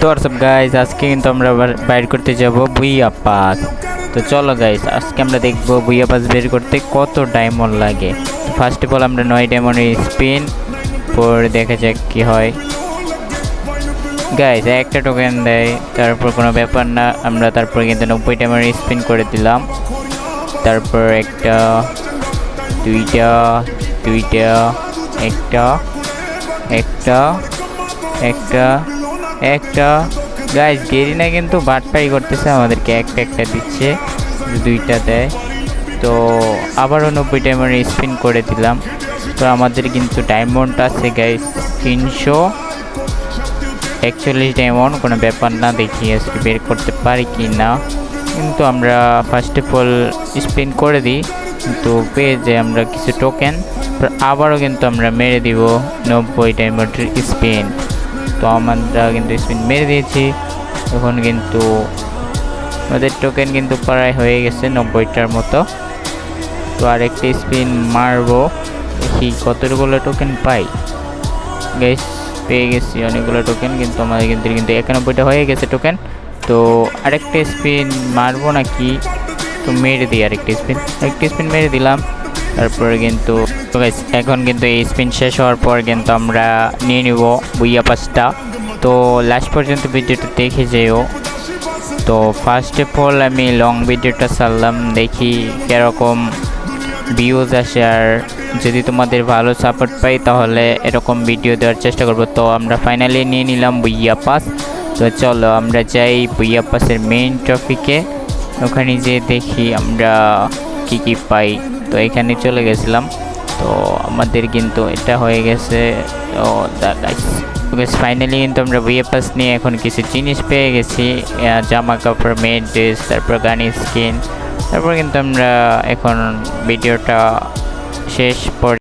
তো WhatsApp guys, আজকে কিন্তু আমরা বাইর করতে যাব বুইয়া পাস। তো চলো গাইস, আজকে আমরা দেখব বুইয়া পাস বের করতে কত ডায়মন্ড লাগে। তো ফার্স্ট অফ অল আমরা 9 ডায়মন্ডের স্পিন পরে দেখা যাক কি হয়। গাইস একটা টোকেন দেয়, তারপর কোনো ব্যাপার না। আমরা তারপর কিন্তু 90 ডায়মন্ডের স্পিন করে দিলাম। তারপর একটা দুইটা দুইটা একটা একটা একটা একটা গাইস গেরিনা কিন্তু বাটপাই করতেছে, আমাদেরকে একটা একটা দিচ্ছে, দুইটা দেয়। তো আবারও 90 ডায়মন্ডের স্পিন করে দিলাম। তো আমাদের কিন্তু ডায়মন্ড আছে গাইস 341 ডায়মন্ড, কোনো ব্যাপার না। দেখি আজকে বের করতে পারি কি না। কিন্তু আমরা ফার্স্ট অফ অল স্পিন করে দিই, কিন্তু পেয়ে যাই আমরা কিছু টোকেন। আবারও কিন্তু আমরা মেরে দিব 90 ডায়মন্ডের স্পিন। তো আমরা কিন্তু স্পিন মেরে দিয়েছি। এখন কিন্তু আমাদের টোকেন কিন্তু প্রায় হয়ে গেছে 90টার মতো। তো আরেকটি স্পিন মারবো, দেখি কতগুলো টোকেন পাই। গাইস পেয়ে গেছি অনেকগুলো টোকেন, কিন্তু আমাদের কিন্তু 91টা হয়ে গেছে টোকেন। তো আরেকটা স্পিন মারবো নাকি, তো মেরে দিই আরেকটি স্পিন মেরে দিলাম। তারপরে কিন্তু এখন কিন্তু এই স্পিন শেষ হওয়ার পর কিন্তু আমরা নিয়ে নিব বুইয়া পাসটা। তো লাস্ট পর্যন্ত ভিডিওটা দেখে যেও। তো ফার্স্ট অফ অল আমি লং ভিডিওটা ছাড়লাম, দেখি কীরকম ভিউজ আসে, আর যদি তোমাদের ভালো সাপোর্ট পাই তাহলে এরকম ভিডিও দেওয়ার চেষ্টা করব। তো আমরা ফাইনালি নিয়ে নিলাম বুইয়া পাস। তো চলো আমরা যাই বুইয়া পাসের মেইন টপিকে, ওখানে যেয়ে দেখি আমরা কি কি পাই। তো এখানে চলে গেছিলাম, তো আমাদের কিন্তু এটা হয়ে গেছে। ও গাইস ফাইনালি কিন্তু আমরা বুইয়া পাস নিয়ে এখন কিছু জিনিস পেয়ে গেছি, জামা কাপড়, মেড ড্রেস, তারপর গান স্কিন। তারপর কিন্তু আমরা এখন ভিডিওটা শেষ